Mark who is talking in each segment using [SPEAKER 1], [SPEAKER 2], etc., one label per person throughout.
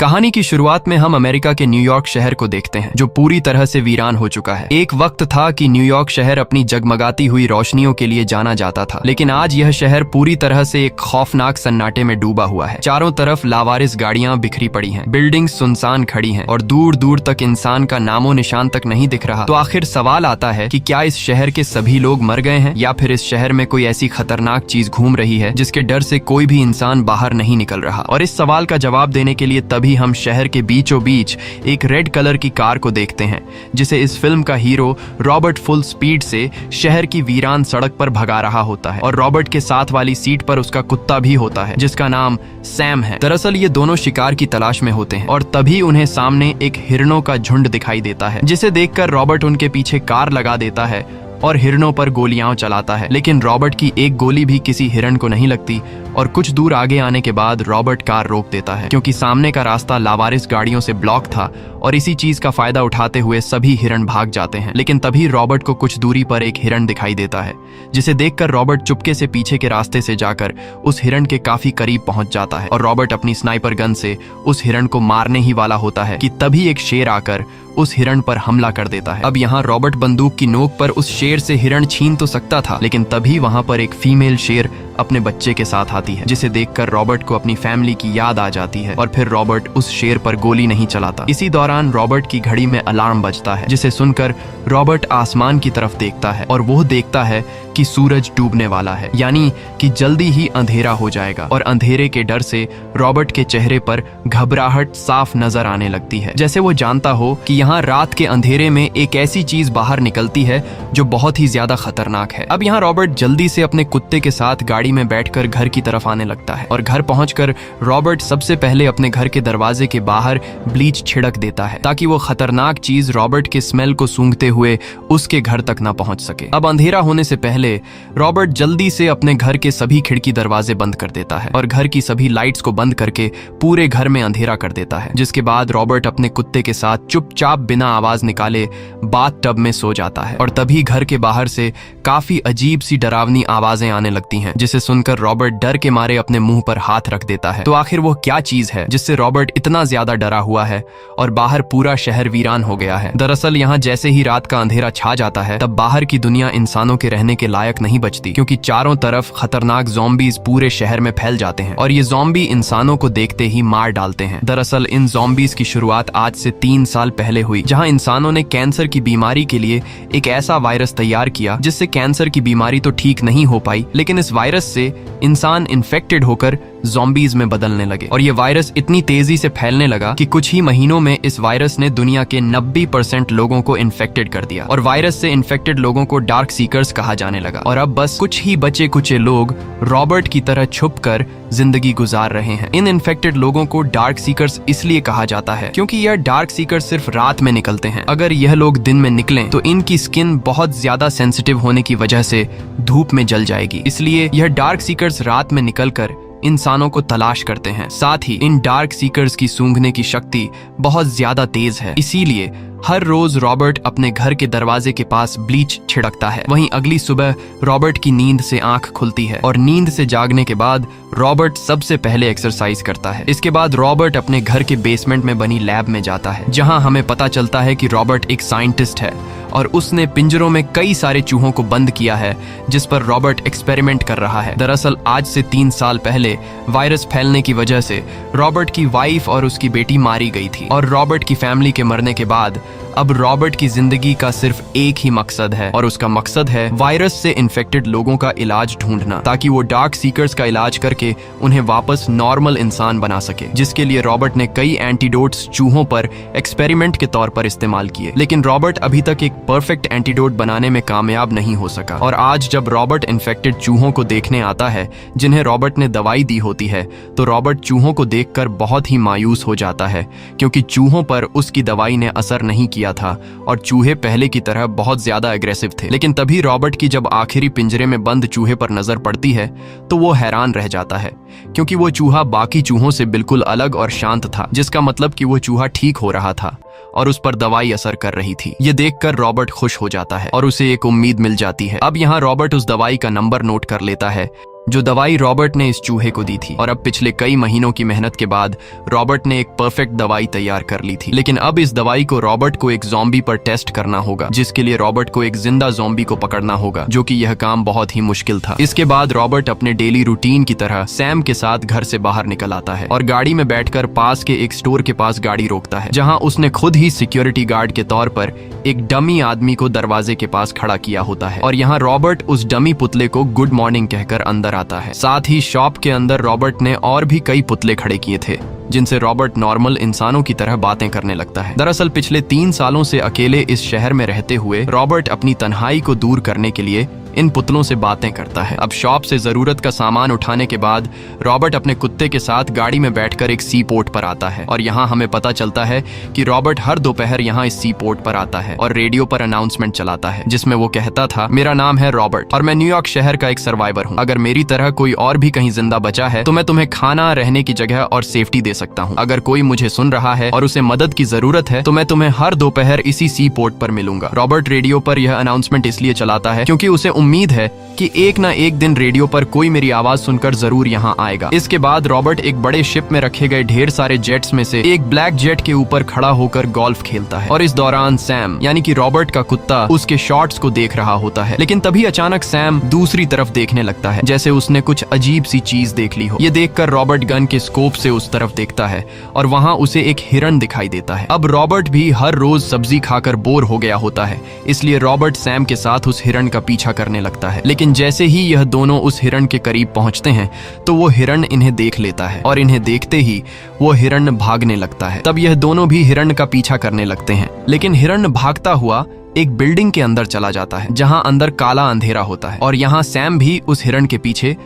[SPEAKER 1] कहानी की शुरुआत में हम अमेरिका के न्यूयॉर्क शहर को देखते हैं, जो पूरी तरह से वीरान हो चुका है। एक वक्त था कि न्यूयॉर्क शहर अपनी जगमगाती हुई रोशनियों के लिए जाना जाता था, लेकिन आज यह शहर पूरी तरह से एक खौफनाक सन्नाटे में डूबा हुआ है। चारों तरफ लावारिस गाड़ियां बिखरी पड़ी हैं, बिल्डिंग्स सुनसान खड़ी हैं और दूर दूर तक इंसान का नामो निशान तक नहीं दिख रहा। तो आखिर सवाल आता है कि क्या इस शहर के सभी लोग मर गए हैं, या फिर इस शहर में कोई ऐसी खतरनाक चीज घूम रही है जिसके डर से कोई भी इंसान बाहर नहीं निकल रहा। और इस सवाल का जवाब देने के लिए तभी हम शहर के बीचों बीच एक रेड कलर की कार को देखते हैं, जिसे इस फिल्म का हीरो रॉबर्ट फुल स्पीड से शहर की वीरान सड़क पर भगा रहा होता है। और रॉबर्ट के साथ वाली सीट पर उसका कुत्ता भी होता है, जिसका नाम सैम है। दरअसल ये दोनों शिकार की तलाश में होते हैं और तभी उन्हें सामने एक हिरणों का झुंड दिखाई देता है, जिसे देखकर रॉबर्ट उनके पीछे कार लगा देता है और हिरणों पर गोलियां चलाता है। लेकिन रॉबर्ट की एक गोली भी किसी हिरण को नहीं लगती और कुछ दूर आगे आने के बाद रॉबर्ट कार रोक देता है, क्योंकि सामने का रास्ता लावारिस गाड़ियों से ब्लॉक था और इसी चीज का फायदा उठाते हुए सभी हिरण भाग जाते हैं। लेकिन तभी रॉबर्ट को कुछ दूरी पर एक हिरण दिखाई देता है, जिसे देखकर रॉबर्ट चुपके से पीछे के रास्ते से जाकर उस हिरण के काफी करीब पहुंच जाता है और रॉबर्ट अपनी स्नाइपर गन से उस हिरण को मारने ही वाला होता है कि तभी एक शेर आकर उस हिरण पर हमला कर देता है। अब यहाँ रॉबर्ट बंदूक की नोक पर उस शेर से हिरण छीन तो सकता था, लेकिन तभी वहां पर एक फीमेल शेर अपने बच्चे के साथ आती है, जिसे देखकर रॉबर्ट को अपनी फैमिली की याद आ जाती है और फिर रॉबर्ट उस शेर पर गोली नहीं चलाता। इसी दौरान रॉबर्ट की घड़ी में अलार्म बजता है, जिसे सुनकर रॉबर्ट आसमान की तरफ देखता है और वो देखता है कि सूरज डूबने वाला है, यानी कि जल्दी ही अंधेरा हो जाएगा। और अंधेरे के डर से रॉबर्ट के चेहरे पर घबराहट साफ नजर आने लगती है, जैसे वो जानता हो कि यहाँ रात के अंधेरे में एक ऐसी चीज बाहर निकलती है जो बहुत ही ज्यादा खतरनाक है। अब यहाँ रॉबर्ट जल्दी से अपने कुत्ते के साथ गाड़ी में बैठकर घर की तरफ आने लगता है और घर पहुंचकर रॉबर्ट सबसे पहले अपने घर के दरवाजे के बाहर ब्लीच छिड़क देता है, ताकि वो खतरनाक चीज रॉबर्ट के स्मेल को सूंघते हुए उसके घर तक न पहुंच सके। अब अंधेरा होने से पहले रॉबर्ट जल्दी से अपने घर के सभी खिड़की दरवाजे बंद कर देता है और घर की सभी लाइट्स को बंद करके पूरे घर में अंधेरा कर देता है। जिसके बाद रॉबर्ट अपने कुत्ते के साथ चुपचाप बिना आवाज निकाले बाथ टब में सो जाता है और तभी घर के बाहर से काफी अजीब सी डरावनी आवाजें आने लगती हैं, जिसे सुनकर रॉबर्ट डर के मारे अपने मुंह पर हाथ रख देता है। तो आखिर वो क्या चीज है जिससे रॉबर्ट इतना ज्यादा डरा हुआ है और बाहर पूरा शहर वीरान हो गया है? दरअसल यहाँ जैसे ही रात का अंधेरा छा जाता है, तब बाहर की दुनिया इंसानों के रहने के लायक नहीं बचती, क्योंकि चारों तरफ खतरनाक ज़ॉम्बीज पूरे शहर में फैल जाते हैं और ये ज़ॉम्बी इंसानों को देखते ही मार डालते हैं। दरअसल इन ज़ॉम्बीज की शुरुआत आज से 3 साल पहले हुई, जहां इंसानों ने कैंसर की बीमारी के लिए एक ऐसा वायरस तैयार किया जिससे कैंसर की बीमारी तो ठीक नहीं हो पाई, लेकिन इस वायरस से इंसान इन्फेक्टेड होकर ज़ॉम्बीज में बदलने लगे और ये वायरस इतनी तेजी से फैलने लगा कि कुछ ही महीनों में इस वायरस ने दुनिया के 90% लोगों को इन्फेक्टेड कर दिया और वायरस से इन्फेक्टेड लोगों को डार्क सीकर्स कहा जाने लगा। और अब बस कुछ ही बचे कुचे लोग रॉबर्ट की तरह छुपकर जिंदगी गुजार रहे हैं। इन इन्फेक्टेड लोगों को डार्क सीकर्स इसलिए कहा जाता है क्योंकि यह डार्क सीकर्स सिर्फ रात में निकलते हैं। अगर यह लोग दिन में निकलें तो इनकी स्किन बहुत ज्यादा सेंसिटिव होने की वजह से धूप में जल जाएगी, इसलिए यह डार्क सीकर्स रात में निकलकर इंसानों को तलाश करते हैं। साथ ही इन डार्क सीकर्स की सूंघने की शक्ति बहुत ज्यादा तेज है, इसीलिए हर रोज रॉबर्ट अपने घर के दरवाजे के पास ब्लीच छिड़कता है। वहीं अगली सुबह रॉबर्ट की नींद से आंख खुलती है और नींद से जागने के बाद रॉबर्ट सबसे पहले एक्सरसाइज करता है। इसके बाद रॉबर्ट अपने घर के बेसमेंट में बनी लैब में जाता है, जहां हमें पता चलता है कि रॉबर्ट एक साइंटिस्ट है और उसने पिंजरों में कई सारे चूहों को बंद किया है, जिस पर रॉबर्ट एक्सपेरिमेंट कर रहा है। दरअसल आज से 3 साल पहले वायरस फैलने की वजह से रॉबर्ट की वाइफ और उसकी बेटी मारी गई थी और रॉबर्ट की फैमिली के मरने के बाद अब रॉबर्ट की जिंदगी का सिर्फ एक ही मकसद है और उसका मकसद है वायरस से इन्फेक्टेड लोगों का इलाज ढूंढना, ताकि वो डार्क सीकर्स का इलाज करके उन्हें वापस नॉर्मल इंसान बना सके। जिसके लिए रॉबर्ट ने कई एंटीडोट्स चूहों पर एक्सपेरिमेंट के तौर पर इस्तेमाल किए, लेकिन रॉबर्ट अभी तक एक परफेक्ट एंटीडोट बनाने में कामयाब नहीं हो सका। और आज जब रॉबर्ट इन्फेक्टेड चूहों को देखने आता है जिन्हें रॉबर्ट ने दवाई दी होती है, तो रॉबर्ट चूहों को देखकर बहुत ही मायूस हो जाता है, क्योंकि चूहों पर उसकी दवाई ने असर नहीं किया था और चूहे पहले की तरह बहुत ज्यादा एग्रेसिव थे। लेकिन तभी रॉबर्ट की जब आखिरी पिंजरे में बंद चूहे पर नजर पड़ती है तो वो हैरान रह जाता है, क्योंकि वो चूहा बाकी चूहों से बिल्कुल अलग और शांत था, जिसका मतलब कि वो चूहा ठीक हो रहा था और उस पर दवाई असर कर रही थी। ये देखकर रॉबर्ट खुश हो जाता है और उसे एक उम्मीद मिल जाती है। अब यहाँ रॉबर्ट उस दवाई का नंबर नोट कर लेता है जो दवाई रॉबर्ट ने इस चूहे को दी थी। और अब पिछले कई महीनों की मेहनत के बाद रॉबर्ट ने एक परफेक्ट दवाई तैयार कर ली थी। लेकिन अब इस दवाई को रॉबर्ट को एक ज़ॉम्बी पर टेस्ट करना होगा, जिसके लिए रॉबर्ट को एक जिंदा ज़ॉम्बी को पकड़ना होगा, जो कि यह काम बहुत ही मुश्किल था। इसके बाद रॉबर्ट अपने डेली रूटीन की तरह सैम के साथ घर से बाहर निकल आता है और गाड़ी में बैठकर पास के एक स्टोर के पास गाड़ी रोकता है, जहां उसने खुद ही सिक्योरिटी गार्ड के तौर पर एक डमी आदमी को दरवाजे के पास खड़ा किया होता है। और यहाँ रॉबर्ट उस डमी पुतले को गुड मॉर्निंग कहकर अंदर आता है। साथ ही शॉप के अंदर रॉबर्ट ने और भी कई पुतले खड़े किए थे, जिनसे रॉबर्ट नॉर्मल इंसानों की तरह बातें करने लगता है। दरअसल पिछले 3 सालों से अकेले इस शहर में रहते हुए रॉबर्ट अपनी तन्हाई को दूर करने के लिए इन पुतलों से बातें करता है। अब शॉप से जरूरत का सामान उठाने के बाद रॉबर्ट अपने कुत्ते के साथ गाड़ी में बैठकर एक सी पोर्ट पर आता है। और यहाँ हमें पता चलता है कि रॉबर्ट हर दोपहर यहाँ इस सी पोर्ट पर आता है और रेडियो पर अनाउंसमेंट चलाता है, जिसमें वो कहता था, मेरा नाम है रॉबर्ट और मैं न्यूयॉर्क शहर का एक सर्वाइवर हूँ। अगर मेरी तरह कोई और भी कहीं जिंदा बचा है तो मैं तुम्हें खाना, रहने की जगह और सेफ्टी दे सकता हूँ। अगर कोई मुझे सुन रहा है और उसे मदद की जरूरत है तो मैं तुम्हें हर दोपहर इसी सी पोर्ट पर मिलूंगा। रॉबर्ट रेडियो पर यह अनाउंसमेंट इसलिए चलाता है क्योंकि उसे उम्मीद है कि एक ना एक दिन रेडियो पर कोई मेरी आवाज सुनकर जरूर यहाँ आएगा। इसके बाद रॉबर्ट एक बड़े शिप में रखे गए ढेर सारे जेट्स में से एक ब्लैक जेट के ऊपर खड़ा होकर गोल्फ खेलता है। और इस दौरान सैम यानी कि रॉबर्ट का कुत्ता उसके शॉट्स को देख रहा होता है। लेकिन तभी अचानक सैम दूसरी तरफ देखने लगता है, जैसे उसने कुछ अजीब सी चीज देख ली हो। ये देखकर रॉबर्ट गन के स्कोप से उस तरफ देखता है और वहाँ उसे एक हिरन दिखाई देता है। अब रॉबर्ट भी हर रोज सब्जी खाकर बोर हो गया होता है, इसलिए रॉबर्ट सैम के साथ उस हिरन का पीछा करने लगता है। लेकिन जैसे ही यह दोनों उस हिरन के करीब पहुंचते हैं तो वो हिरन इन्हें देख लेता है और इन्हें देखते ही वो हिरन भागने लगता है। तब यह दोनों भी हिरन का पीछा करने लगते हैं, लेकिन हिरन भागता हुआ एक बिल्डिंग के अंदर चला जाता है, जहां अंदर काला अंधेरा होता है। और यहाँ सैम भी उस हिरन के पीछे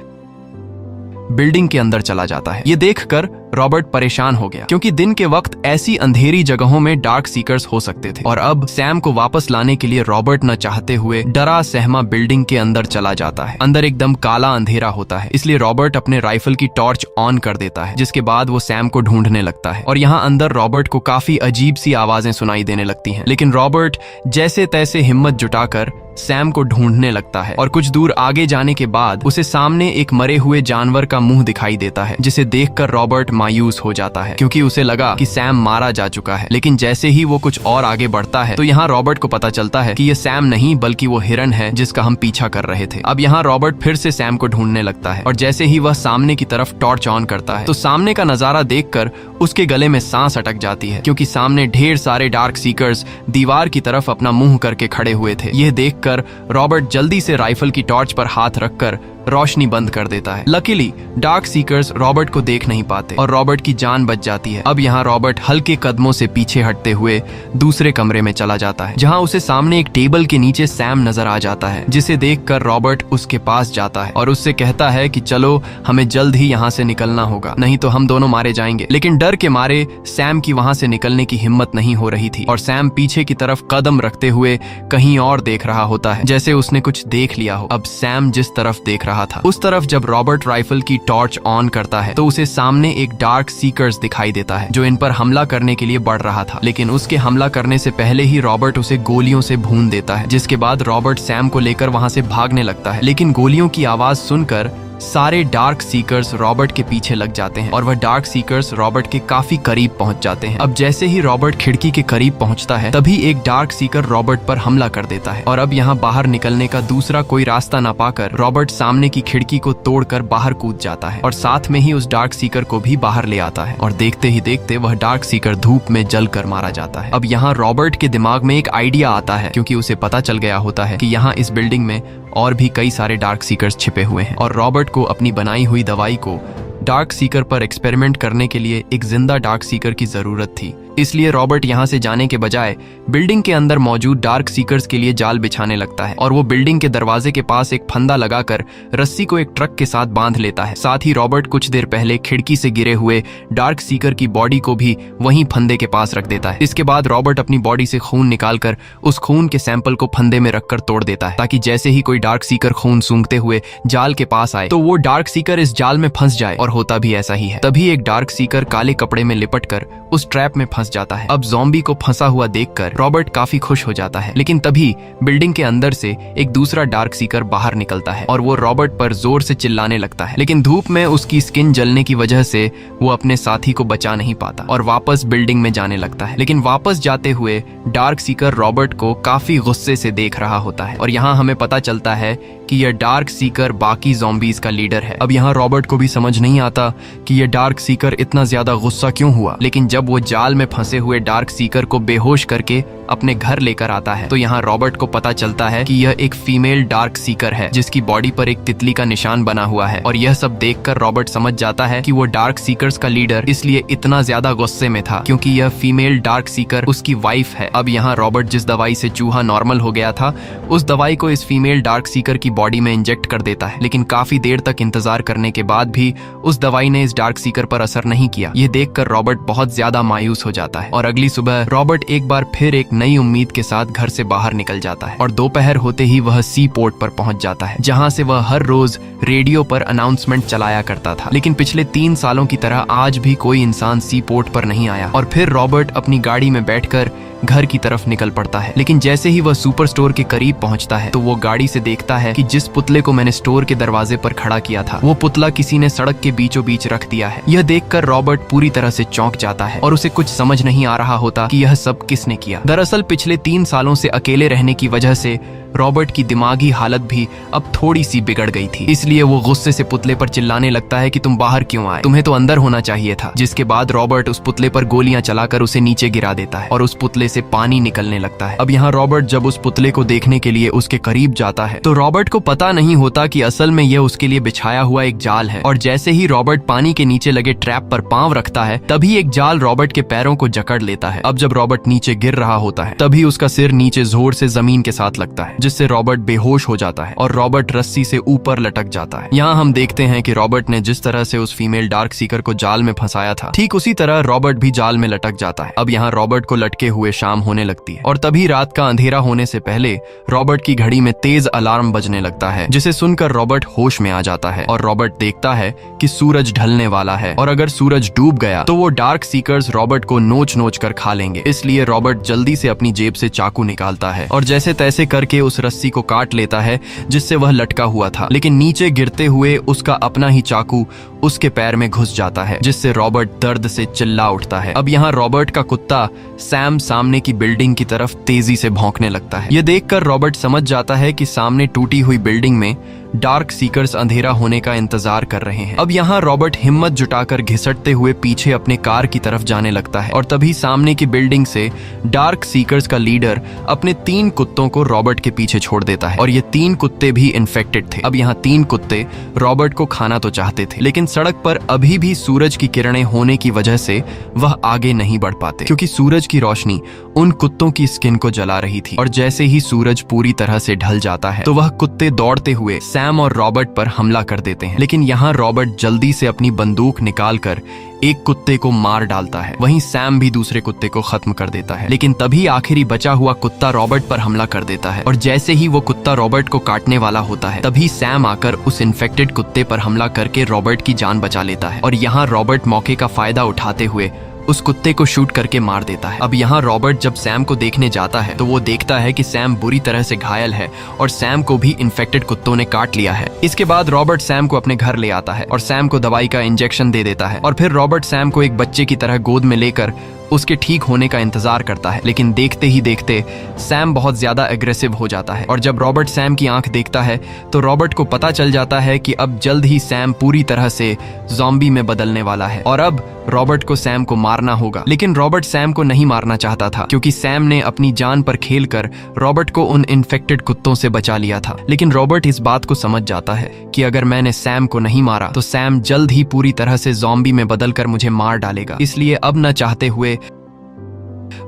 [SPEAKER 1] बिल्डिंग के अंदर चला जाता है। ये देखकर रॉबर्ट परेशान हो गया, क्योंकि दिन के वक्त ऐसी अंधेरी जगहों में डार्क सीकर्स हो सकते थे। और अब सैम को वापस लाने के लिए रॉबर्ट न चाहते हुए डरा सहमा बिल्डिंग के अंदर चला जाता है। अंदर एकदम काला अंधेरा होता है, इसलिए रॉबर्ट अपने राइफल की टॉर्च ऑन कर देता है, जिसके बाद वो सैम को ढूंढने लगता है। और यहाँ अंदर रॉबर्ट को काफी अजीब सी आवाजें सुनाई देने लगती हैं। लेकिन रॉबर्ट जैसे तैसे हिम्मत जुटाकर सैम को ढूंढने लगता है। और कुछ दूर आगे जाने के बाद उसे सामने एक मरे हुए जानवर का मुंह दिखाई देता है, जिसे देखकर रॉबर्ट मायूस हो जाता है, क्योंकि उसे लगा कि सैम मारा जा चुका है। लेकिन जैसे ही वो कुछ और आगे बढ़ता है तो यहाँ रॉबर्ट को पता चलता है कि ये सैम नहीं बल्कि वो हिरन है जिसका हम पीछा कर रहे थे। अब यहाँ रॉबर्ट फिर से सैम को ढूंढने लगता है और जैसे ही वह सामने की तरफ टॉर्च ऑन करता है तो सामने का नजारा देखकर उसके गले में सांस अटक जाती है, क्योंकि सामने ढेर सारे डार्क सीकर्स दीवार की तरफ अपना मुंह करके खड़े हुए थे। यह देखकर रॉबर्ट जल्दी से राइफल की टॉर्च पर हाथ रखकर रोशनी बंद कर देता है। लकीली डार्क सीकर्स रॉबर्ट को देख नहीं पाते और रॉबर्ट की जान बच जाती है। अब यहाँ रॉबर्ट हल्के कदमों से पीछे हटते हुए दूसरे कमरे में चला जाता है, जहाँ उसे सामने एक टेबल के नीचे सैम नजर आ जाता है, जिसे देखकर रॉबर्ट उसके पास जाता है और उससे कहता है कि चलो हमें जल्द ही यहाँ से निकलना होगा, नहीं तो हम दोनों मारे जाएंगे। लेकिन डर के मारे सैम की वहाँ से निकलने की हिम्मत नहीं हो रही थी और सैम पीछे की तरफ कदम रखते हुए कहीं और देख रहा होता है, जैसे उसने कुछ देख लिया हो। अब सैम जिस तरफ देख रहा था उस तरफ जब रॉबर्ट राइफल की टॉर्च ऑन करता है तो उसे सामने एक डार्क सीकर्स दिखाई देता है, जो इन पर हमला करने के लिए बढ़ रहा था। लेकिन उसके हमला करने से पहले ही रॉबर्ट उसे गोलियों से भून देता है, जिसके बाद रॉबर्ट सैम को लेकर वहां से भागने लगता है। लेकिन गोलियों की आवाज सुनकर सारे डार्क सीकर्स रॉबर्ट के पीछे लग जाते हैं और वह डार्क सीकर्स रॉबर्ट के काफी करीब पहुंच जाते हैं। अब जैसे ही रॉबर्ट खिड़की के करीब पहुंचता है तभी एक डार्क सीकर रॉबर्ट पर हमला कर देता है और अब यहाँ बाहर निकलने का दूसरा कोई रास्ता न पाकर रॉबर्ट सामने की खिड़की को तोड़कर बाहर कूद जाता है और साथ में ही उस डार्क सीकर को भी बाहर ले आता है और देखते ही देखते वह डार्क सीकर धूप में जलकर मारा जाता है। अब यहाँ रॉबर्ट के दिमाग में एक आइडिया आता है, क्योंकि उसे पता चल गया होता है कि यहाँ इस बिल्डिंग में और भी कई सारे डार्क सीकर्स छिपे हुए हैं और रॉबर्ट को अपनी बनाई हुई दवाई को डार्क सीकर पर एक्सपेरिमेंट करने के लिए एक जिंदा डार्क सीकर की जरूरत थी। इसलिए रॉबर्ट यहाँ से जाने के बजाय बिल्डिंग के अंदर मौजूद डार्क सीकर्स के लिए जाल बिछाने लगता है और वो बिल्डिंग के दरवाजे के पास एक फंदा लगाकर रस्सी को एक ट्रक के साथ बांध लेता है। साथ ही रॉबर्ट कुछ देर पहले खिड़की से गिरे हुए डार्क सीकर की बॉडी को भी वहीं फंदे के पास रख देता है। इसके बाद रॉबर्ट अपनी बॉडी से खून निकालकर उस खून के सैंपल को फंदे में रखकर तोड़ देता है, ताकि जैसे ही कोई डार्क सीकर खून सूंघते हुए जाल के पास आए तो वो डार्क सीकर इस जाल में फंस जाए। और होता भी ऐसा ही है। तभी एक डार्क सीकर काले कपड़े में लिपट कर उस ट्रैप में फंस फंस जाता है। अब ज़ॉम्बी को फंसा हुआ देखकर रॉबर्ट काफी खुश हो जाता है, लेकिन तभी बिल्डिंग के अंदर से एक दूसरा डार्क सीकर बाहर निकलता है और वो रॉबर्ट पर जोर से चिल्लाने लगता है, लेकिन धूप में उसकी स्किन जलने की वजह से वो अपने साथी को बचा नहीं पाता और वापस बिल्डिंग में जाने लगता है। लेकिन वापस जाते हुए डार्क सीकर रॉबर्ट को काफी गुस्से से देख रहा होता है और यहाँ हमें पता चलता है कि यह डार्क सीकर बाकी ज़ॉम्बीज का लीडर है। अब यहाँ रॉबर्ट को भी समझ नहीं आता कि यह डार्क सीकर इतना ज्यादा गुस्सा क्यों हुआ, लेकिन जब वो जाल में फंसे हुए डार्क सीकर को बेहोश करके अपने घर लेकर आता है तो यहाँ रॉबर्ट को पता चलता है कि यह एक फीमेल डार्क सीकर है जिसकी बॉडी पर एक तितली का निशान बना हुआ है। और यह सब देखकर रॉबर्ट समझ जाता है कि वो डार्क सीकर्स का लीडर इसलिए इतना ज्यादा गुस्से में था क्योंकि यह फीमेल डार्क सीकर उसकी वाइफ है। अब यहाँ रॉबर्ट जिस दवाई से चूहा नॉर्मल हो गया था उस दवाई को इस फीमेल डार्क सीकर की बॉडी में इंजेक्ट कर देता है, लेकिन काफी देर तक इंतजार करने के बाद भी उस दवाई ने इस डार्क सीकर पर असर नहीं किया। यह देखकर रॉबर्ट बहुत ज्यादा मायूस हो जाता है और अगली सुबह रॉबर्ट एक बार फिर एक नई उम्मीद के साथ घर से बाहर निकल जाता है और दोपहर होते ही वह सी पोर्ट पर पहुंच जाता है जहां से वह हर रोज रेडियो पर अनाउंसमेंट चलाया करता था। लेकिन पिछले 3 सालों की तरह आज भी कोई इंसान सी पोर्ट पर नहीं आया और फिर रॉबर्ट अपनी गाड़ी में बैठकर घर की तरफ निकल पड़ता है। लेकिन जैसे ही वह सुपर स्टोर के करीब पहुंचता है तो वो गाड़ी से देखता है कि जिस पुतले को मैंने स्टोर के दरवाजे पर खड़ा किया था वो पुतला किसी ने सड़क के बीचों बीच रख दिया है। यह देखकर रॉबर्ट पूरी तरह से चौंक जाता है और उसे कुछ समझ नहीं आ रहा होता कि यह सब किसने किया। दरअसल पिछले 3 सालों से अकेले रहने की वजह से रॉबर्ट की दिमागी हालत भी अब थोड़ी सी बिगड़ गई थी, इसलिए वो गुस्से से पुतले पर चिल्लाने लगता है कि तुम बाहर क्यों आए, तुम्हें तो अंदर होना चाहिए था। जिसके बाद रॉबर्ट उस पुतले पर गोलियां चलाकर उसे नीचे गिरा देता है और उस पुतले से पानी निकलने लगता है। अब यहाँ रॉबर्ट जब उस पुतले को देखने के लिए उसके करीब जाता है तो रॉबर्ट को पता नहीं होता कि असल में यह उसके लिए बिछाया हुआ एक जाल है और जैसे ही रॉबर्ट पानी के नीचे लगे ट्रैप पर पांव रखता है तभी एक जाल रॉबर्ट के पैरों को जकड़ लेता है। अब जब रॉबर्ट नीचे गिर रहा होता है तभी उसका सिर नीचे जोर से जमीन के साथ लगता है जिससे रॉबर्ट बेहोश हो जाता है और रॉबर्ट रस्सी से ऊपर लटक जाता है। यहाँ हम देखते हैं कि रॉबर्ट ने जिस तरह से उस फीमेल डार्क सीकर को जाल में फंसाया था ठीक उसी तरह रॉबर्ट भी जाल में लटक जाता है। अब यहाँ रॉबर्ट को लटके हुए शाम होने लगती है और तभी रात का अंधेरा होने से पहले रॉबर्ट की घड़ी में तेज अलार्म बजने लगता है जिसे सुनकर रॉबर्ट होश में आ जाता है और रॉबर्ट देखता है कि सूरज ढलने वाला है और अगर सूरज डूब गया तो वो डार्क सीकर्स रॉबर्ट को नोच नोच कर खा लेंगे। इसलिए रॉबर्ट जल्दी से अपनी जेब से चाकू निकालता है और जैसे तैसे करके उस रस्सी को काट लेता है जिससे वह लटका हुआ था, लेकिन नीचे गिरते हुए उसका अपना ही चाकू उसके पैर में घुस जाता है जिससे रॉबर्ट दर्द से चिल्ला उठता है। अब यहाँ रॉबर्ट का कुत्ता सैम सामने की बिल्डिंग की तरफ तेजी से भौंकने लगता है। यह देखकर रॉबर्ट समझ जाता है कि सामने टूटी हुई बिल्डिंग में डार्क सीकर्स अंधेरा होने का इंतजार कर रहे हैं। अब यहाँ रॉबर्ट हिम्मत जुटाकर घिसटते हुए पीछे अपने कार की तरफ जाने लगता है और तभी सामने की बिल्डिंग से डार्क सीकर्स का लीडर अपने 3 कुत्तों को रॉबर्ट के पीछे छोड़ देता है और ये 3 कुत्ते भी इन्फेक्टेड थे। अब यहाँ 3 कुत्ते रॉबर्ट को खाना तो चाहते थे लेकिन सड़क पर अभी भी सूरज की किरणें होने की वजह से वह आगे नहीं बढ़ पाते क्योंकि सूरज की रोशनी उन कुत्तों की स्किन को जला रही थी और जैसे ही सूरज पूरी तरह से ढल जाता है तो वह कुत्ते दौड़ते हुए सैम और रॉबर्ट पर हमला कर देते हैं। लेकिन यहाँ रॉबर्ट जल्दी से अपनी बंदूक निकालकर एक कुत्ते को मार डालता है, वहीं सैम भी दूसरे कुत्ते को खत्म कर देता है। लेकिन तभी आखिरी बचा हुआ कुत्ता रॉबर्ट पर हमला कर देता है और जैसे ही वो कुत्ता रॉबर्ट को काटने वाला होता है तभी सैम आकर उस इन्फेक्टेड कुत्ते पर हमला करके रॉबर्ट की जान बचा लेता है और यहाँ रॉबर्ट मौके का फायदा उठाते हुए उस कुत्ते को शूट करके मार देता है। अब यहाँ रॉबर्ट जब सैम को देखने जाता है तो वो देखता है कि सैम बुरी तरह से घायल है और सैम को भी इन्फेक्टेड कुत्तों ने काट लिया है। इसके बाद रॉबर्ट सैम को अपने घर ले आता है और सैम को दवाई का इंजेक्शन दे देता है और फिर रॉबर्ट सैम को एक बच्चे की तरह गोद में लेकर उसके ठीक होने का इंतजार करता है। लेकिन देखते ही देखते सैम बहुत ज्यादा एग्रेसिव हो जाता है और जब रॉबर्ट सैम की आंख देखता है तो रॉबर्ट को पता चल जाता है कि अब जल्द ही सैम पूरी तरह से ज़ॉम्बी में बदलने वाला है और अब रॉबर्ट को सैम को मारना होगा। लेकिन रॉबर्ट सैम को नहीं मारना चाहता था क्योंकि सैम ने अपनी जान पर खेलकर रॉबर्ट को उन इन्फेक्टेड कुत्तों से बचा लिया था। लेकिन रॉबर्ट इस बात को समझ जाता है कि अगर मैंने सैम को नहीं मारा तो सैम जल्द ही पूरी तरह से ज़ॉम्बी में बदलकर मुझे मार डालेगा। इसलिए अब न चाहते हुए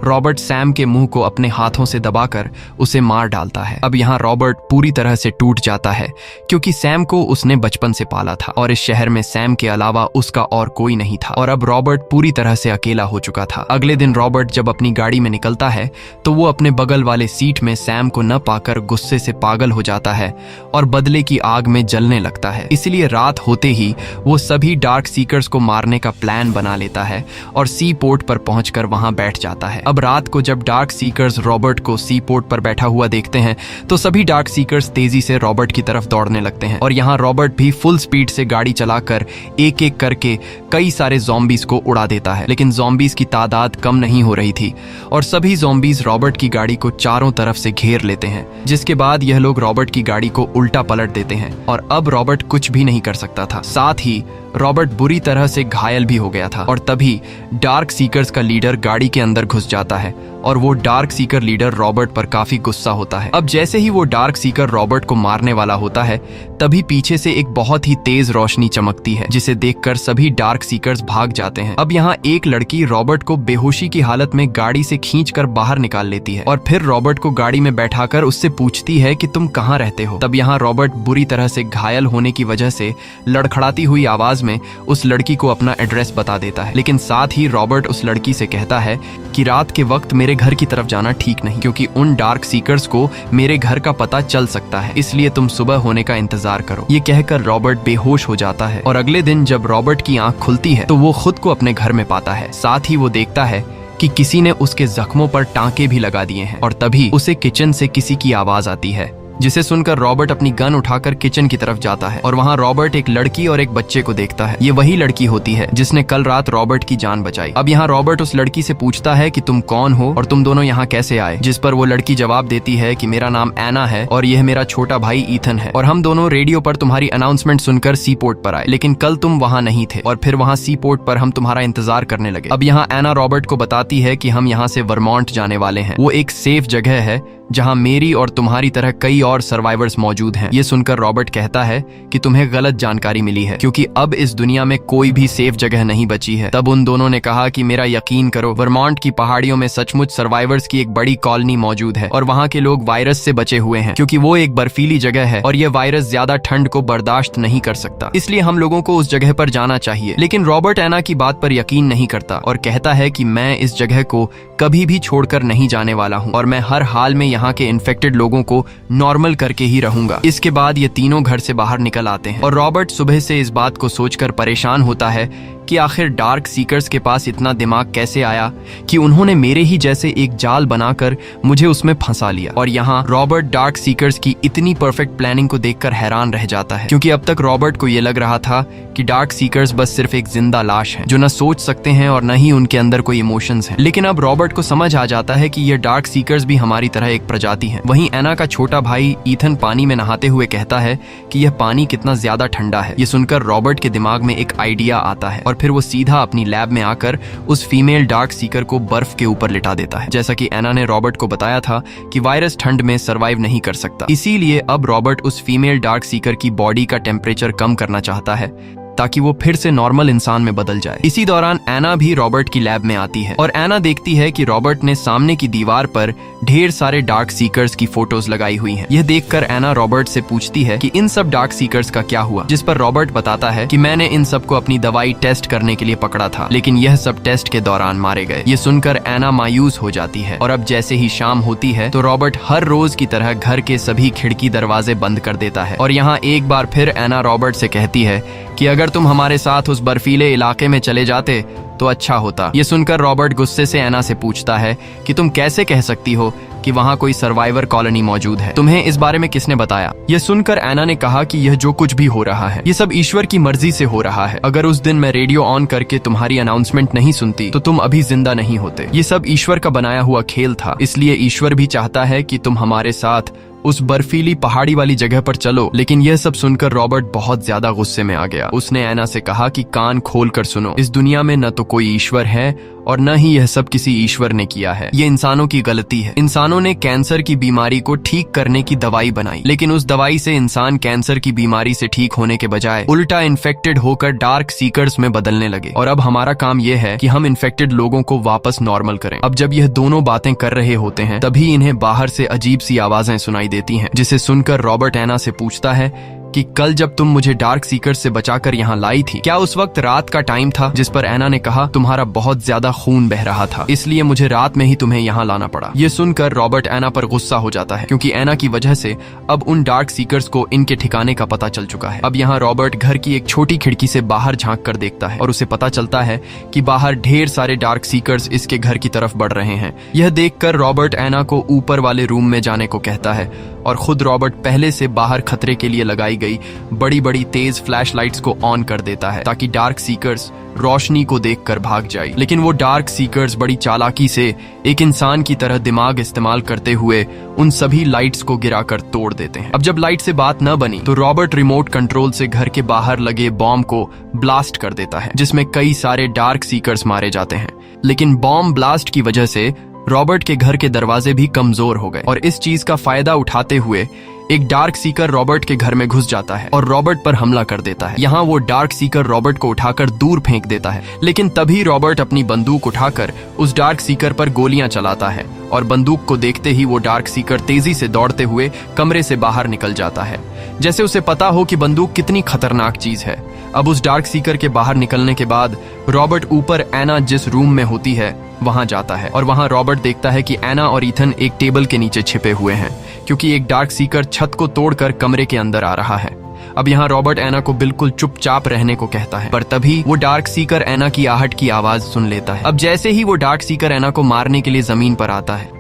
[SPEAKER 1] रॉबर्ट सैम के मुंह को अपने हाथों से दबाकर उसे मार डालता है। अब यहाँ रॉबर्ट पूरी तरह से टूट जाता है क्योंकि सैम को उसने बचपन से पाला था और इस शहर में सैम के अलावा उसका और कोई नहीं था और अब रॉबर्ट पूरी तरह से अकेला हो चुका था। अगले दिन रॉबर्ट जब अपनी गाड़ी में निकलता है तो वो अपने बगल वाले सीट में सैम को न पाकर गुस्से से पागल हो जाता है और बदले की आग में जलने लगता है। इसलिए रात होते ही वो सभी डार्क सीकर्स को मारने का प्लान बना लेता है और सी पोर्ट पर पहुंचकर वहां बैठ जाता है। अब रात को जब डार्क सीकर्स रॉबर्ट को सी पोर्ट पर बैठा हुआ देखते हैं तो सभी डार्क सीकर्स तेजी से रॉबर्ट की तरफ दौड़ने लगते हैं और यहाँ रॉबर्ट भी फुल स्पीड से गाड़ी चलाकर एक एक करके कई सारे ज़ॉम्बीज को उड़ा देता है। लेकिन ज़ॉम्बीज की तादाद कम नहीं हो रही थी और सभी ज़ॉम्बीज रॉबर्ट की गाड़ी को चारों तरफ से घेर लेते हैं, जिसके बाद यह लोग रॉबर्ट की गाड़ी को उल्टा पलट देते हैं और अब रॉबर्ट कुछ भी नहीं कर सकता था। साथ ही रॉबर्ट बुरी तरह से घायल भी हो गया था और तभी डार्क सीकर्स का लीडर गाड़ी के अंदर घुस जाता है और वो डार्क सीकर लीडर रॉबर्ट पर काफी गुस्सा होता है। अब जैसे ही वो डार्क सीकर रॉबर्ट को मारने वाला होता है तभी पीछे से एक बहुत ही तेज रोशनी चमकती है जिसे देखकर सभी डार्क सीकर्स भाग जाते हैं। अब यहाँ एक लड़की रॉबर्ट को बेहोशी की हालत में गाड़ी से खींचकर बाहर निकाल लेती है और फिर रॉबर्ट को गाड़ी में बैठाकर उससे पूछती है कि तुम कहाँ रहते हो। तब यहाँ रॉबर्ट बुरी तरह से घायल होने की वजह से लड़खड़ाती हुई आवाज में उस लड़की को अपना एड्रेस बता देता है, लेकिन साथ ही रॉबर्ट उस लड़की से कहता है कि रात के वक्त मेरे घर की तरफ जाना ठीक नहीं क्योंकि उन डार्क सीकर्स को मेरे घर का पता चल सकता है, इसलिए तुम सुबह होने का इंतजार करो। ये कहकर रॉबर्ट बेहोश हो जाता है और अगले दिन जब रॉबर्ट की आंख खुलती है तो वो खुद को अपने घर में पाता है। साथ ही वो देखता है कि किसी ने उसके जख्मों पर टांके भी लगा दिए हैं और तभी उसे किचन से किसी की आवाज आती है, जिसे सुनकर रॉबर्ट अपनी गन उठाकर किचन की तरफ जाता है और वहाँ रॉबर्ट एक लड़की और एक बच्चे को देखता है। ये वही लड़की होती है जिसने कल रात रॉबर्ट की जान बचाई। अब यहाँ रॉबर्ट उस लड़की से पूछता है कि तुम कौन हो और तुम दोनों यहाँ कैसे आए, जिस पर वो लड़की जवाब देती है कि मेरा नाम एना है और यह मेरा छोटा भाई ईथन है और हम दोनों रेडियो पर तुम्हारी अनाउंसमेंट सुनकर सी पोर्ट पर आए, लेकिन कल तुम वहाँ नहीं थे और फिर वहाँ सी पोर्ट पर हम तुम्हारा इंतजार करने लगे। अब यहाँ एना रॉबर्ट को बताती है कि हम यहाँ से वर्मोंट जाने वाले हैं, वो एक सेफ जगह है जहां मेरी और तुम्हारी तरह कई और सर्वाइवर्स मौजूद हैं। ये सुनकर रॉबर्ट कहता है कि तुम्हें गलत जानकारी मिली है क्योंकि अब इस दुनिया में कोई भी सेफ जगह नहीं बची है। तब उन दोनों ने कहा कि मेरा यकीन करो, वर्मोंट की पहाड़ियों में सचमुच सर्वाइवर्स की एक बड़ी कॉलोनी मौजूद है और वहाँ के लोग वायरस से बचे हुए हैं क्योंकि वो एक बर्फीली जगह है और यह वायरस ज्यादा ठंड को बर्दाश्त नहीं कर सकता, इसलिए हम लोगों को उस जगह पर जाना चाहिए। लेकिन रॉबर्ट एना की बात पर यकीन नहीं करता और कहता है कि मैं इस जगह को कभी भी छोड़कर नहीं जाने वाला हूँ और मैं हर हाल में यहाँ के इन्फेक्टेड लोगों को नॉर्मल करके ही रहूंगा। इसके बाद ये तीनों घर से बाहर निकल आते हैं और रॉबर्ट सुबह से इस बात को सोचकर परेशान होता है कि आखिर डार्क सीकर्स के पास इतना दिमाग कैसे आया कि उन्होंने मेरे ही जैसे एक जाल बनाकर मुझे उसमें फंसा लिया। और यहाँ रॉबर्ट डार्क सीकर्स की इतनी परफेक्ट प्लानिंग को देखकर हैरान रह जाता है क्योंकि अब तक रॉबर्ट को यह लग रहा था कि डार्क सीकर्स बस सिर्फ एक जिंदा लाश है जो न सोच सकते हैं और न ही उनके अंदर कोई इमोशंस हैं। लेकिन अब रॉबर्ट को समझ आ जाता है कि यह डार्क सीकर्स भी हमारी तरह एक प्रजाति है। वहीं एना का छोटा भाई ईथन पानी में नहाते हुए कहता है कि यह पानी कितना ज्यादा ठंडा है। ये सुनकर रॉबर्ट के दिमाग में एक आइडिया आता है और फिर वो सीधा अपनी लैब में आकर उस फीमेल डार्क सीकर को बर्फ के ऊपर लिटा देता है। जैसा कि एना ने रॉबर्ट को बताया था कि वायरस ठंड में सरवाइव नहीं कर सकता, इसीलिए अब रॉबर्ट उस फीमेल डार्क सीकर की बॉडी का टेम्परेचर कम करना चाहता है ताकि वो फिर से नॉर्मल इंसान में बदल जाए। इसी दौरान एना भी रॉबर्ट की लैब में आती है और एना देखती है कि रॉबर्ट ने सामने की दीवार पर ढेर सारे डार्क सीकर्स की फोटोज लगाई हुई हैं। यह देखकर एना रॉबर्ट से पूछती है कि इन सब डार्क सीकर्स का क्या हुआ, जिस पर रॉबर्ट बताता है कि मैंने इन सबको अपनी दवाई टेस्ट करने के लिए पकड़ा था, लेकिन यह सब टेस्ट के दौरान मारे गए। ये सुनकर एना मायूस हो जाती है और अब जैसे ही शाम होती है तो रॉबर्ट हर रोज की तरह घर के सभी खिड़की दरवाजे बंद कर देता है। और यहाँ एक बार फिर एना रॉबर्ट से कहती है कि अगर तुम हमारे साथ उस बर्फीले इलाके में चले जाते तो अच्छा होता। ये सुनकर रॉबर्ट गुस्से से एना से पूछता है कि तुम कैसे कह सकती हो कि वहाँ कोई सर्वाइवर कॉलोनी मौजूद है, तुम्हें इस बारे में किसने बताया? ये सुनकर एना ने कहा कि यह जो कुछ भी हो रहा है ये सब ईश्वर की मर्जी से हो रहा है। अगर उस दिन मैं रेडियो ऑन करके तुम्हारी अनाउंसमेंट नहीं सुनती तो तुम अभी जिंदा नहीं होते। ये सब ईश्वर का बनाया हुआ खेल था, इसलिए ईश्वर भी चाहता है कि तुम हमारे साथ उस बर्फीली पहाड़ी वाली जगह पर चलो। लेकिन यह सब सुनकर रॉबर्ट बहुत ज्यादा गुस्से में आ गया। उसने एना से कहा कि कान खोल कर सुनो, इस दुनिया में न तो कोई ईश्वर है और न ही यह सब किसी ईश्वर ने किया है। ये इंसानों की गलती है। इंसानों ने कैंसर की बीमारी को ठीक करने की दवाई बनाई, लेकिन उस दवाई से इंसान कैंसर की बीमारी से ठीक होने के बजाय उल्टा इन्फेक्टेड होकर डार्क सीकर्स में बदलने लगे। और अब हमारा काम यह है कि हम इन्फेक्टेड लोगों को वापस नॉर्मल करें। अब जब यह दोनों बातें कर रहे होते हैं, तभी इन्हें बाहर से अजीब सी आवाजें सुनाई देती हैं, जिसे सुनकर रॉबर्ट एना से पूछता है कि कल जब तुम मुझे डार्क सीकर्स से बचाकर यहाँ लाई थी, क्या उस वक्त रात का टाइम था? जिस पर एना ने कहा, तुम्हारा बहुत ज्यादा खून बह रहा था, इसलिए मुझे रात में ही तुम्हें यहाँ लाना पड़ा। ये सुनकर रॉबर्ट एना पर गुस्सा हो जाता है, क्योंकि एना की वजह से अब उन डार्क सीकर्स को इनके ठिकाने का पता चल चुका है। अब यहाँ रॉबर्ट घर की एक छोटी खिड़की से बाहर झांक कर देखता है और उसे पता चलता है कि बाहर ढेर सारे डार्क सीकर्स इसके घर की तरफ बढ़ रहे हैं। यह देखकर रॉबर्ट एना को ऊपर वाले रूम में जाने को कहता है और खुद रॉबर्ट पहले से बाहर खतरे के लिए लगाई गई बड़ी बड़ी तेज फ्लैशलाइट्स को ऑन कर देता है, ताकि डार्क सीकर्स रोशनी को देखकर भाग जाए। लेकिन वो डार्क सीकर्स बड़ी चालाकी से एक इंसान की तरह दिमाग इस्तेमाल करते हुए उन सभी लाइट्स को गिराकर तोड़ देते हैं। अब जब लाइट से बात न बनी तो रॉबर्ट रिमोट कंट्रोल से घर के बाहर लगे बॉम्ब को ब्लास्ट कर देता है, जिसमें कई सारे डार्क सीकर्स मारे जाते हैं। लेकिन बॉम्ब ब्लास्ट की वजह से रॉबर्ट के घर के दरवाजे भी कमजोर हो गए और इस चीज का फायदा उठाते हुए एक डार्क सीकर रॉबर्ट के घर में घुस जाता है और रॉबर्ट पर हमला कर देता है। यहाँ वो डार्क सीकर रॉबर्ट को उठाकर दूर फेंक देता है, लेकिन तभी रॉबर्ट अपनी बंदूक उठाकर उस डार्क सीकर पर गोलियां चलाता है और बंदूक को देखते ही वो डार्क सीकर तेजी से दौड़ते हुए कमरे से बाहर निकल जाता है, जैसे उसे पता हो कि बंदूक कितनी खतरनाक चीज है। अब उस डार्क सीकर के बाहर निकलने के बाद रॉबर्ट ऊपर एना जिस रूम में होती है वहां जाता है और वहां रॉबर्ट देखता है कि एना और ईथन एक टेबल के नीचे छिपे हुए हैं, क्योंकि एक डार्क सीकर छत को तोड़कर कमरे के अंदर आ रहा है। अब यहाँ रॉबर्ट एना को बिल्कुल चुपचाप रहने को कहता है, पर तभी वो डार्क सीकर एना की आहट की आवाज सुन लेता है। अब जैसे ही वो डार्क सीकर एना को मारने के लिए जमीन पर आता है,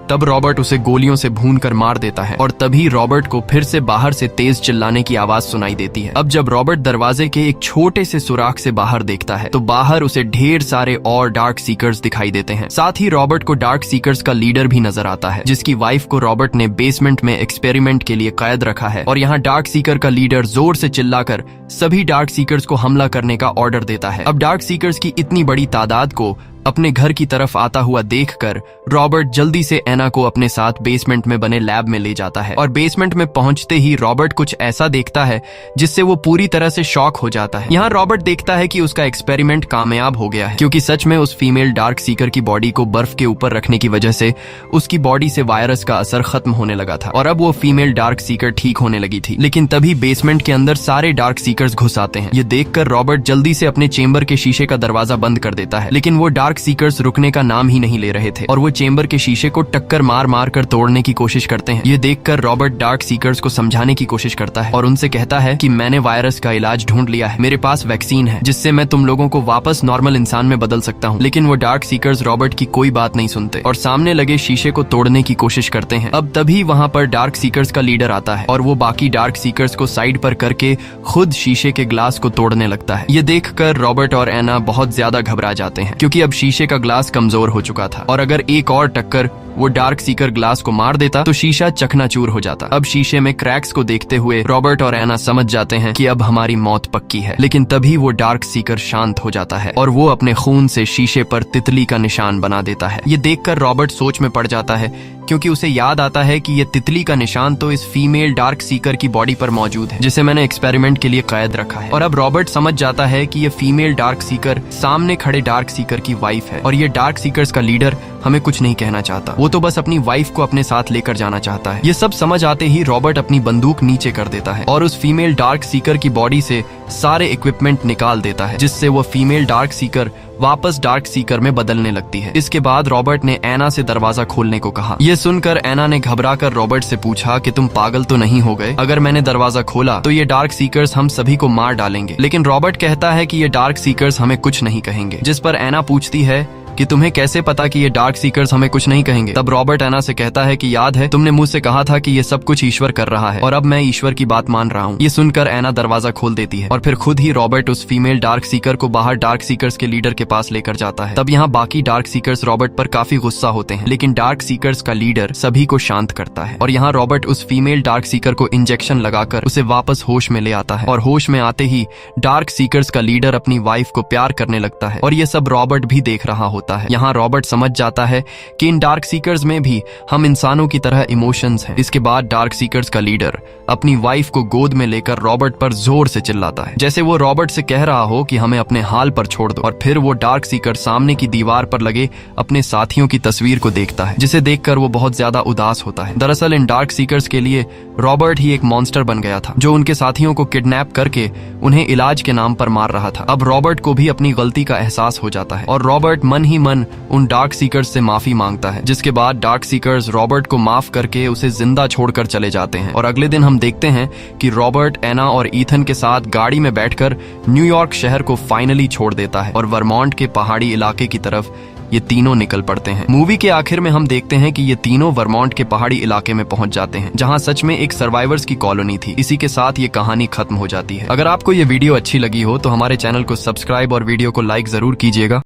[SPEAKER 1] तब रॉबर्ट उसे गोलियों से भूनकर मार देता है और तभी रॉबर्ट को फिर से बाहर से तेज चिल्लाने की आवाज सुनाई देती है। अब जब रॉबर्ट दरवाजे के एक छोटे से सुराख से बाहर देखता है तो बाहर उसे ढेर सारे और डार्क सीकर्स दिखाई देते हैं। साथ ही रॉबर्ट को डार्क सीकर्स का लीडर भी नजर आता है, जिसकी वाइफ को रॉबर्ट ने बेसमेंट में एक्सपेरिमेंट के लिए कैद रखा है। और यहाँ डार्क सीकर का लीडर जोर से चिल्लाकर सभी डार्क सीकर्स को हमला करने का ऑर्डर देता है। अब डार्क सीकर्स की इतनी बड़ी तादाद को अपने घर की तरफ आता हुआ देखकर रॉबर्ट जल्दी से एना को अपने साथ बेसमेंट में बने लैब में ले जाता है और बेसमेंट में पहुंचते ही रॉबर्ट कुछ ऐसा देखता है जिससे वो पूरी तरह से शॉक हो जाता है। यहाँ रॉबर्ट देखता है कि उसका एक्सपेरिमेंट कामयाब हो गया है, क्योंकि सच में उस फीमेल डार्क सीकर की बॉडी को बर्फ के ऊपर रखने की वजह से उसकी बॉडी से वायरस का असर खत्म होने लगा था और अब वो फीमेल डार्क सीकर ठीक होने लगी थी। लेकिन तभी बेसमेंट के अंदर सारे डार्क सीकर्स घुस आते हैं। ये देखकर रॉबर्ट जल्दी से अपने चेंबर के शीशे का दरवाजा बंद कर देता है, लेकिन वो डार्क सीकर्स रुकने का नाम ही नहीं ले रहे थे और वो चेंबर के शीशे को टक्कर मार मार कर तोड़ने की कोशिश करते हैं। ये देखकर रॉबर्ट डार्क सीकर्स को समझाने की कोशिश करता है और उनसे कहता है कि मैंने वायरस का इलाज ढूंढ लिया है, मेरे पास वैक्सीन है जिससे मैं तुम लोगों को वापस नॉर्मल इंसान में बदल सकता हूँ। लेकिन वो डार्क सीकर्स रॉबर्ट की कोई बात नहीं सुनते और सामने लगे शीशे को तोड़ने की कोशिश करते हैं। अब तभी वहाँ पर डार्क सीकर्स का लीडर आता है और वो बाकी डार्क सीकर्स को साइड पर करके खुद शीशे के ग्लास को तोड़ने लगता है। ये देखकर रॉबर्ट और एना बहुत ज्यादा घबरा जाते हैं, क्योंकि अब शीशे का ग्लास कमजोर हो चुका था और अगर एक और टक्कर वो डार्क सीकर ग्लास को मार देता तो शीशा चकनाचूर हो जाता। अब शीशे में क्रैक्स को देखते हुए रॉबर्ट और एना समझ जाते हैं कि अब हमारी मौत पक्की है। लेकिन तभी वो डार्क सीकर शांत हो जाता है और वो अपने खून से शीशे पर तितली का निशान बना देता है। ये देखकर रॉबर्ट सोच में पड़ जाता है, क्योंकि उसे याद आता है कि ये तितली का निशान तो इस फीमेल डार्क सीकर की बॉडी पर मौजूद है, जिसे मैंने एक्सपेरिमेंट के लिए कैद रखा है। और अब रॉबर्ट समझ जाता है कि ये फीमेल डार्क सीकर सामने खड़े डार्क सीकर की वाइफ है और ये डार्क सीकर्स का लीडर हमें कुछ नहीं कहना चाहता, वो तो बस अपनी वाइफ को अपने साथ लेकर जाना चाहता है। ये सब समझ आते ही रॉबर्ट अपनी बंदूक नीचे कर देता है और उस फीमेल डार्क सीकर की बॉडी से सारे इक्विपमेंट निकाल देता है, जिससे वो फीमेल डार्क सीकर वापस डार्क सीकर में बदलने लगती है। इसके बाद रॉबर्ट ने एना से दरवाजा खोलने को कहा। यह सुनकर एना ने घबराकर रॉबर्ट से पूछा कि तुम पागल तो नहीं हो गए? अगर मैंने दरवाजा खोला तो ये डार्क सीकर्स हम सभी को मार डालेंगे। लेकिन रॉबर्ट कहता है कि ये डार्क सीकर्स हमें कुछ नहीं कहेंगे, जिस पर एना पूछती है कि तुम्हें कैसे पता कि ये डार्क सीकर्स हमें कुछ नहीं कहेंगे। तब रॉबर्ट एना से कहता है कि याद है तुमने मुझसे कहा था कि ये सब कुछ ईश्वर कर रहा है और अब मैं ईश्वर की बात मान रहा हूँ। ये सुनकर एना दरवाजा खोल देती है और फिर खुद ही रॉबर्ट उस फीमेल डार्क सीकर को बाहर डार्क सीकर्स के लीडर के पास लेकर जाता है। तब यहाँ बाकी डार्क सीकर्स रॉबर्ट पर काफी गुस्सा होते हैं, लेकिन डार्क सीकर्स का लीडर सभी को शांत करता है और यहाँ रॉबर्ट उस फीमेल डार्क सीकर को इंजेक्शन लगाकर उसे वापस होश में ले आता है और होश में आते ही डार्क सीकर्स का लीडर अपनी वाइफ को प्यार करने लगता है और ये सब रॉबर्ट भी देख रहा होता है। यहाँ रॉबर्ट समझ जाता है कि इन डार्क सीकर्स में भी हम इंसानों की तरह इमोशंस हैं। इसके बाद डार्क सीकर्स का लीडर अपनी वाइफ को गोद में लेकर रॉबर्ट पर जोर से चिल्लाता है, जैसे वो रॉबर्ट से कह रहा हो कि हमें अपने हाल पर छोड़ दो। और फिर वो डार्क सीकर सामने की दीवार पर लगे अपने साथियों की तस्वीर को देखता है, जिसे देखकर वो बहुत ज्यादा उदास होता है। दरअसल इन डार्क सीकर्स के लिए रॉबर्ट ही एक मॉन्स्टर बन गया था, जो उनके साथियों को किडनैप करके उन्हें इलाज के नाम पर मार रहा था। अब रॉबर्ट को भी अपनी गलती का एहसास हो जाता है और रॉबर्ट मन ही मन उन डार्क सीकर्स से माफी मांगता है, जिसके बाद डार्क सीकर्स रॉबर्ट को माफ करके उसे जिंदा छोड़कर चले जाते हैं। और अगले दिन हम देखते हैं कि रॉबर्ट एना और ईथन के साथ गाड़ी में बैठकर न्यूयॉर्क शहर को फाइनली छोड़ देता है और वर्मोंट के पहाड़ी इलाके की तरफ ये तीनों निकल पड़ते हैं। मूवी के आखिर में हम देखते हैं कि ये तीनों वर्मोंट के पहाड़ी इलाके में पहुंच जाते हैं, जहां सच में एक सर्वाइवर्स की कॉलोनी थी। इसी के साथ ये कहानी खत्म हो जाती है। अगर आपको ये वीडियो अच्छी लगी हो तो हमारे चैनल को सब्सक्राइब और वीडियो को लाइक जरूर कीजिएगा।